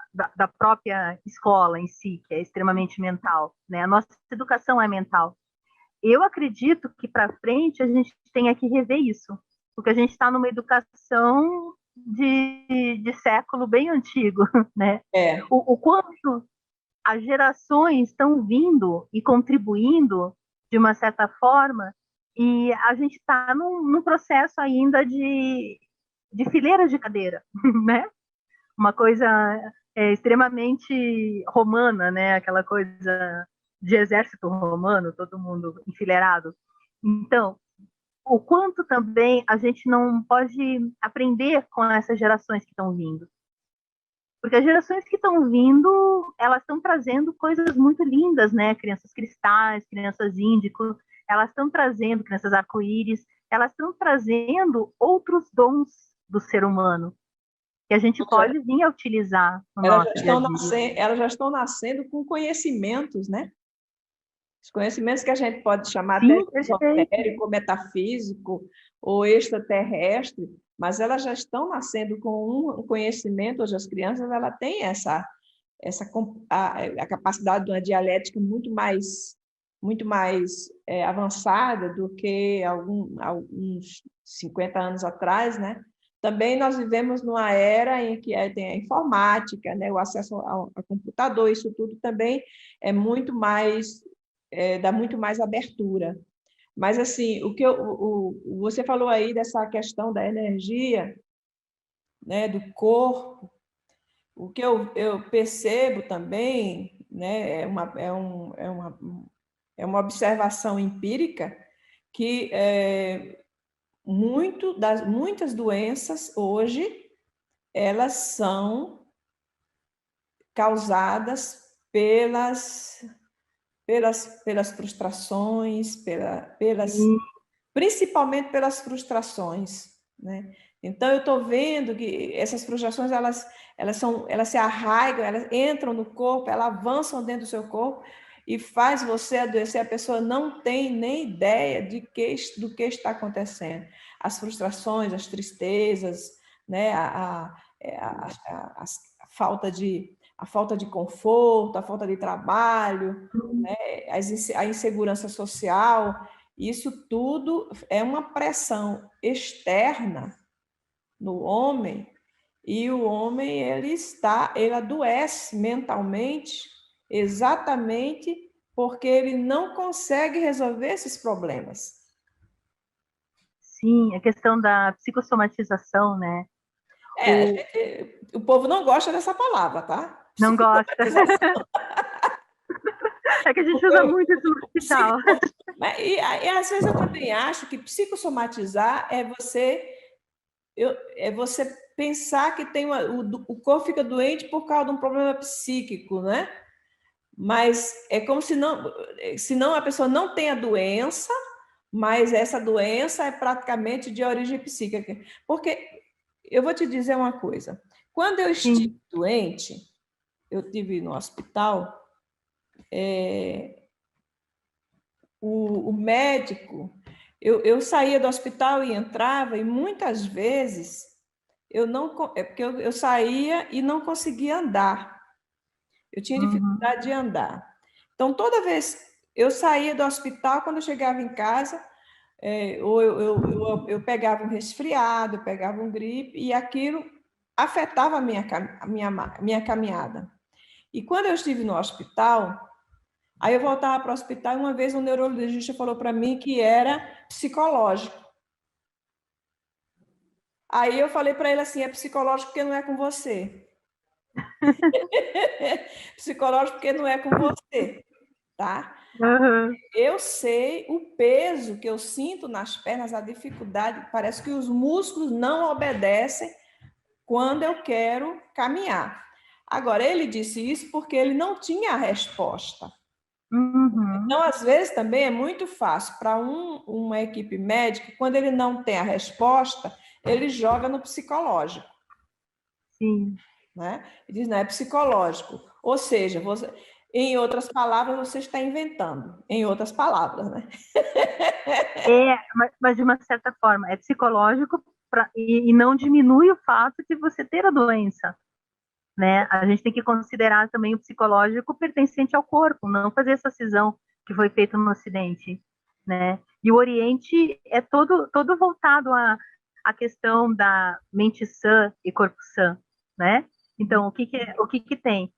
própria escola em si, que é extremamente mental, né? A nossa educação é mental. Eu acredito que para frente a gente tenha que rever isso, porque a gente está numa educação de século bem antigo, né? É, O quanto as gerações estão vindo e contribuindo de uma certa forma, e a gente está num processo ainda de fileira de cadeira, né? Uma coisa extremamente romana, né? Aquela coisa de exército romano, todo mundo enfileirado. Então, o quanto também a gente não pode aprender com essas gerações que estão vindo. Porque as gerações que estão vindo, elas estão trazendo coisas muito lindas, né? Crianças cristais, crianças índico, elas estão trazendo crianças arco-íris, elas estão trazendo outros dons do ser humano que a gente pode vir a utilizar no nosso dia a dia. elas já estão nascendo com conhecimentos, né? Os conhecimentos que a gente pode chamar até Sim, de perfeito. esotérico, metafísico ou extraterrestre, mas elas já estão nascendo com um conhecimento. Hoje as crianças ela têm a capacidade de uma dialética muito mais avançada do que alguns 50 anos atrás, né? Também nós vivemos numa era em que tem a informática, né? O acesso ao computador, isso tudo também é muito mais dá muito mais abertura. Mas assim, você falou aí dessa questão da energia, né? Do corpo. O que eu percebo também, né? É uma observação empírica que muitas doenças hoje elas são causadas pelas frustrações, principalmente pelas frustrações, né? Então eu estou vendo que essas frustrações elas se arraigam, elas entram no corpo, elas avançam dentro do seu corpo e faz você adoecer. A pessoa não tem nem ideia do que está acontecendo. As frustrações, as tristezas, né? A falta de conforto, a falta de trabalho, né? A insegurança social, isso tudo é uma pressão externa no homem, e o homem ele adoece mentalmente exatamente porque ele não consegue resolver esses problemas. Sim, a questão da psicossomatização, né? O povo não gosta dessa palavra, tá? Não gosta. É que a gente usa muito isso no hospital. E às vezes eu também acho que psicossomatizar é você pensar que o corpo fica doente por causa de um problema psíquico, né? Mas é como se não a pessoa não tenha doença, mas essa doença é praticamente de origem psíquica. Porque eu vou te dizer uma coisa. Quando eu estive doente, eu estive no hospital, o médico, eu saía do hospital e entrava, e muitas vezes porque eu saía e não conseguia andar. Eu tinha dificuldade de andar. Então, toda vez eu saía do hospital, quando eu chegava em casa, ou eu pegava um resfriado, eu pegava um gripe, e aquilo afetava a minha caminhada. E quando eu estive no hospital, aí eu voltava para o hospital e uma vez um neurologista falou para mim que era psicológico. Aí eu falei para ele assim, é psicológico porque não é com você. Psicológico porque não é com você, tá? Uhum. Eu sei o peso que eu sinto nas pernas, a dificuldade, parece que os músculos não obedecem quando eu quero caminhar. Agora, ele disse isso porque ele não tinha a resposta. Uhum. Então, às vezes, também é muito fácil para uma equipe médica, quando ele não tem a resposta, ele joga no psicológico. Sim. Né? Ele diz, não, é psicológico. Ou seja, você, em outras palavras, você está inventando. Em outras palavras, né? Mas de uma certa forma, é psicológico e não diminui o fato de você ter a doença. Né? A gente tem que considerar também o psicológico pertencente ao corpo, não fazer essa cisão que foi feita no Ocidente, né? E o Oriente é todo voltado à questão da mente sã e corpo sã, né? Então, o que tem?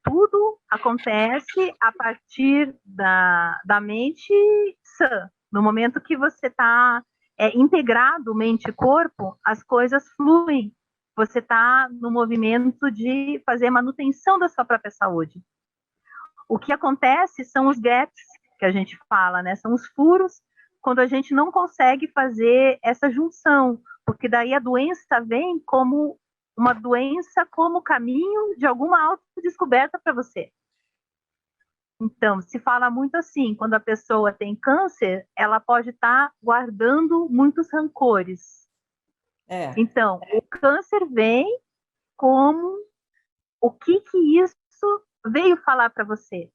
Tudo acontece a partir da mente sã. No momento que você está integrado mente e corpo, as coisas fluem. Você está no movimento de fazer a manutenção da sua própria saúde. O que acontece são os gaps que a gente fala, né? São os furos quando a gente não consegue fazer essa junção, porque daí a doença vem como uma doença como caminho de alguma autodescoberta para você. Então, se fala muito assim, quando a pessoa tem câncer, ela pode estar guardando muitos rancores. Então, o câncer vem como o que isso veio falar para você.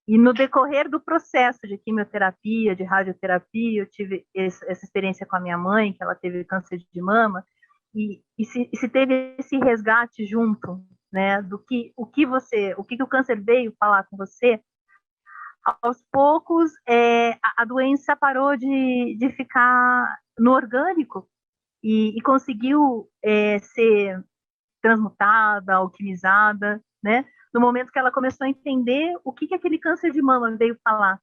E no decorrer do processo de quimioterapia, de radioterapia, eu tive essa experiência com a minha mãe, que ela teve câncer de mama, e se teve esse resgate junto, né, do que o que o câncer veio falar com você, aos poucos a doença parou de ficar no orgânico e conseguiu ser transmutada, alquimizada, né? No momento que ela começou a entender o que aquele câncer de mama veio falar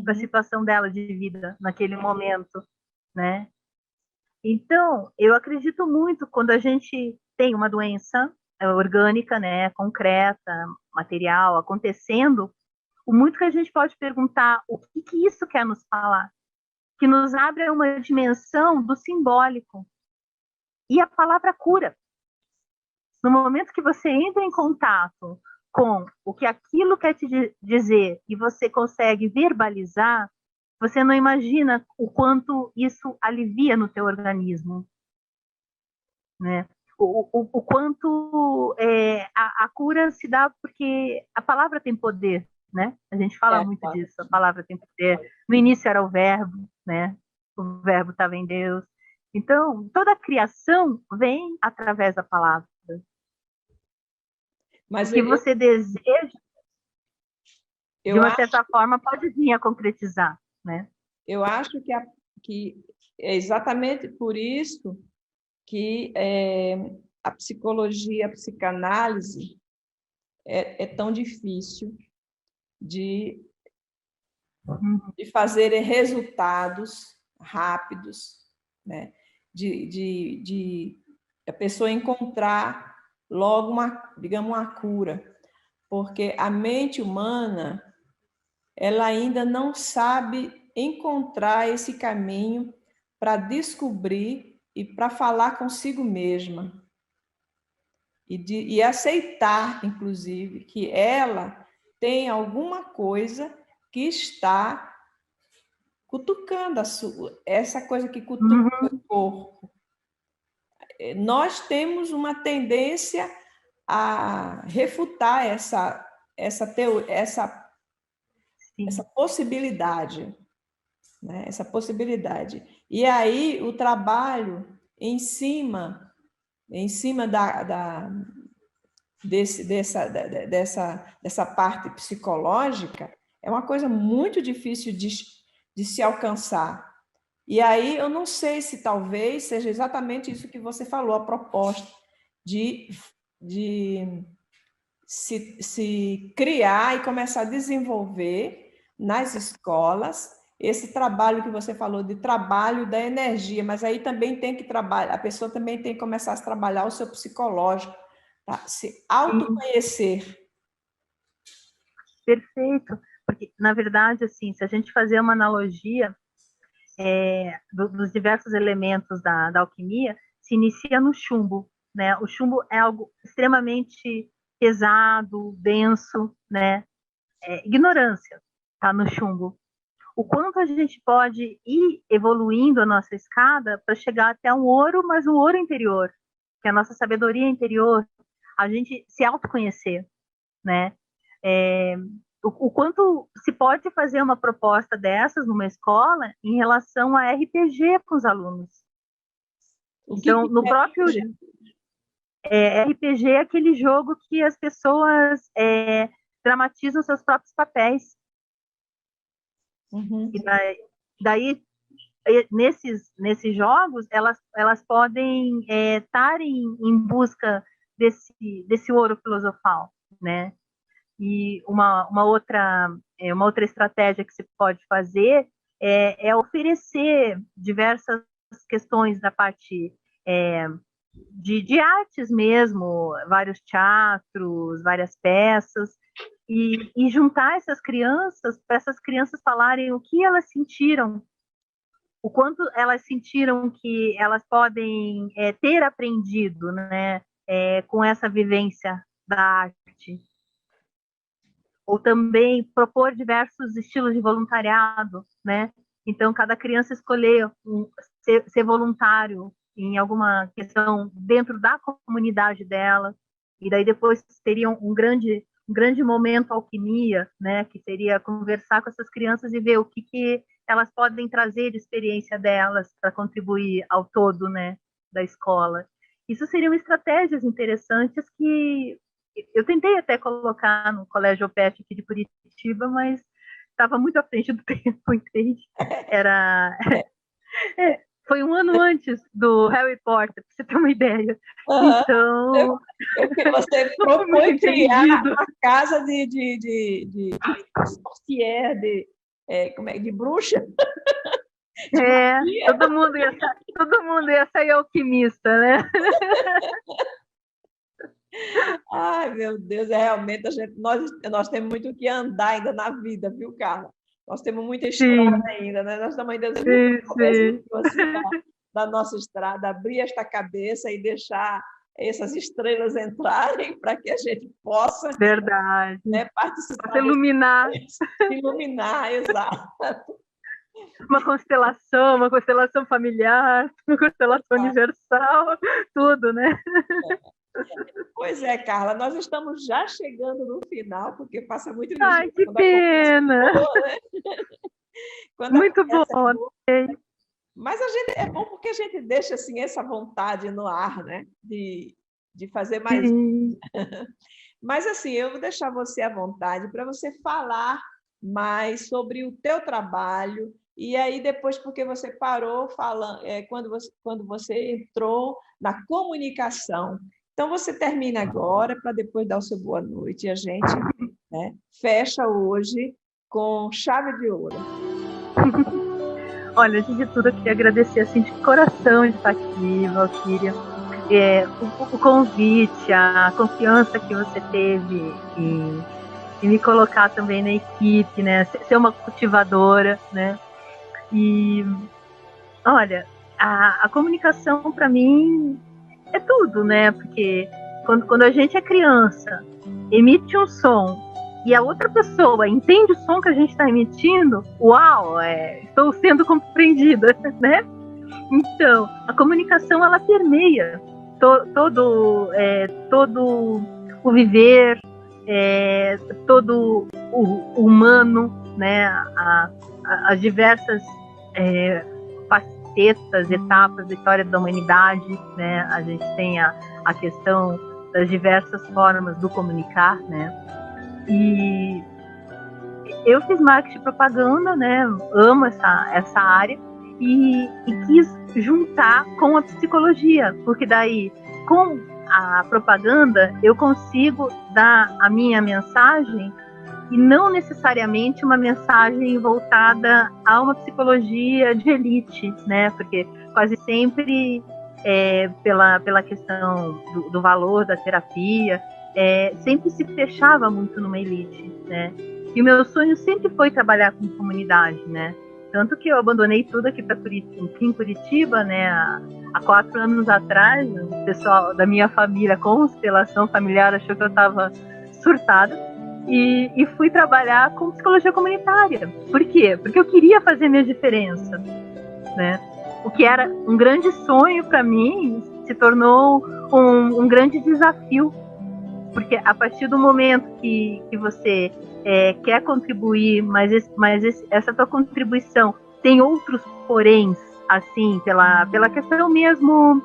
da situação dela de vida naquele momento, né? Então, eu acredito muito quando a gente tem uma doença orgânica, né, concreta, material, acontecendo, o muito que a gente pode perguntar o que isso quer nos falar, que nos abre uma dimensão do simbólico. E a palavra cura. No momento que você entra em contato com o que aquilo quer te dizer e você consegue verbalizar, você não imagina o quanto isso alivia no teu organismo, né? O quanto a cura se dá porque a palavra tem poder, né? A gente fala muito disso, a palavra tem poder. No início era o verbo, né? O verbo estava em Deus. Então, toda a criação vem através da palavra. Mas o que você deseja, de uma certa forma, pode vir a concretizar, né? Eu acho que é exatamente por isso que a psicologia, a psicanálise é tão difícil de fazer resultados rápidos, né? De a pessoa encontrar logo digamos, uma cura, porque a mente humana, ela ainda não sabe encontrar esse caminho para descobrir e para falar consigo mesma e aceitar, inclusive, que ela tem alguma coisa que está cutucando essa coisa que cutuca o corpo. Nós temos uma tendência a refutar essa possibilidade, né? Essa possibilidade. E aí o trabalho em cima dessa parte psicológica é uma coisa muito difícil de se alcançar. E aí eu não sei se talvez seja exatamente isso que você falou, a proposta de se criar e começar a desenvolver nas escolas esse trabalho que você falou, de trabalho da energia, mas aí também tem que trabalhar, a pessoa também tem que começar a trabalhar o seu psicológico, tá? Se autoconhecer. Perfeito, porque na verdade, assim, se a gente fazer uma analogia dos diversos elementos da alquimia, se inicia no chumbo, né? O chumbo é algo extremamente pesado, denso, né? Ignorância tá no chumbo. O quanto a gente pode ir evoluindo a nossa escada para chegar até um ouro, mas um ouro interior, que é a nossa sabedoria interior, a gente se autoconhecer, né? O quanto se pode fazer uma proposta dessas numa escola em relação a RPG com os alunos. Então, no próprio RPG é aquele jogo que as pessoas dramatizam seus próprios papéis. Uhum. E daí nesses jogos, elas podem estar em busca desse ouro filosofal, né? E uma outra estratégia que se pode fazer é oferecer diversas questões da parte de artes mesmo, vários teatros, várias peças, e juntar essas crianças, para essas crianças falarem o que elas sentiram, o quanto elas sentiram que elas podem ter aprendido, né, com essa vivência da arte. Ou também propor diversos estilos de voluntariado, né? Então, cada criança escolher ser voluntário em alguma questão dentro da comunidade dela, e daí depois teriam um grande momento alquimia, né? Que seria conversar com essas crianças e ver o que elas podem trazer de experiência delas para contribuir ao todo, né? Da escola. Isso seriam estratégias interessantes que eu tentei até colocar no Colégio Opet aqui de Curitiba, mas estava muito à frente do tempo, entende? Foi um ano antes do Harry Potter, para você ter uma ideia. Uhum. Então... Você propõe criar uma casa de sorcière, de bruxa. Todo mundo ia sair alquimista, né? Ai, meu Deus, realmente nós temos muito que andar ainda na vida, viu, Carla? Nós temos muita estrada ainda, né? Nós estamos ainda da nossa estrada, abrir esta cabeça e deixar essas estrelas entrarem para que a gente possa participar. Iluminar. Iluminar, exato. Uma constelação familiar, uma constelação universal, tudo, né? Pois é, Carla, nós estamos já chegando no final, porque passa muito ligeiro. Ai, que pena! Muito bom. Mas é bom porque a gente deixa assim, essa vontade no ar, né? De fazer mais. Mas assim, eu vou deixar você à vontade para você falar mais sobre o teu trabalho. E aí, depois, porque você parou falando, quando você entrou na comunicação. Então, você termina agora, para depois dar o seu boa noite. E a gente fecha hoje com chave de ouro. Olha, antes de tudo, eu queria agradecer assim, de coração de estar aqui, Valquíria. O convite, a confiança que você teve em me colocar também na equipe, né? Ser uma cultivadora, né? E, olha, a comunicação, para mim, é tudo, né? Porque quando a gente é criança, emite um som e a outra pessoa entende o som que a gente está emitindo, uau, estou sendo compreendida, né? Então, a comunicação, ela permeia todo o viver, todo o humano, né? As diversas facetas, etapas da história da humanidade, né? A gente tem a questão das diversas formas do comunicar, né? E eu fiz marketing e propaganda, né? Amo essa área e quis juntar com a psicologia, porque daí com a propaganda eu consigo dar a minha mensagem e não necessariamente uma mensagem voltada a uma psicologia de elite, né? Porque quase sempre pela questão do valor da terapia, sempre se fechava muito numa elite, né? E o meu sonho sempre foi trabalhar com comunidade, né? Tanto que eu abandonei tudo aqui em Curitiba, né? Há 4 anos atrás, o pessoal da minha família, constelação familiar, achou que eu estava surtada. E fui trabalhar com psicologia comunitária. Por quê? Porque eu queria fazer minha diferença, né? O que era um grande sonho para mim se tornou um grande desafio, porque a partir do momento que você quer contribuir, mas essa tua contribuição tem outros poréns, assim, pela questão mesmo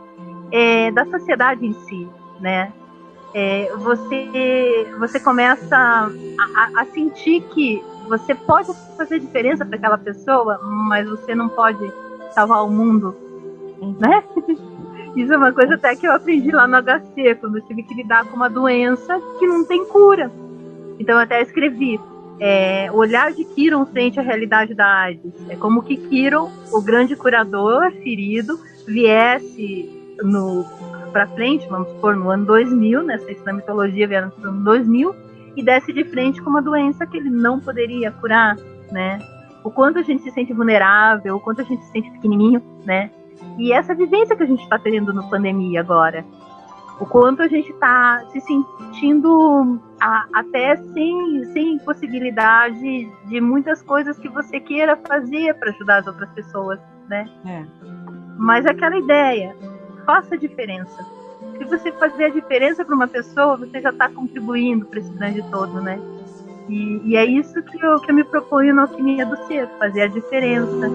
da sociedade em si, né? Você começa a sentir que você pode fazer diferença para aquela pessoa, mas você não pode salvar o mundo, né? Isso é uma coisa até que eu aprendi lá no HC, quando eu tive que lidar com uma doença que não tem cura. Então eu até escrevi, o olhar de Kiron frente à realidade da AIDS. É como que Kiron, o grande curador ferido, viesse para frente, vamos supor, no ano 2000, nessa da mitologia vieram no ano 2000, e desse de frente com uma doença que ele não poderia curar, né? O quanto a gente se sente vulnerável, o quanto a gente se sente pequenininho, né? E essa vivência que a gente está tendo na pandemia agora, o quanto a gente está se sentindo até sem possibilidade de muitas coisas que você queira fazer para ajudar as outras pessoas, né? Mas aquela ideia, faça a diferença. Se você fazer a diferença para uma pessoa, você já está contribuindo para esse grande todo, né? E é isso que eu me proponho na Alquimia do Ser, fazer a diferença.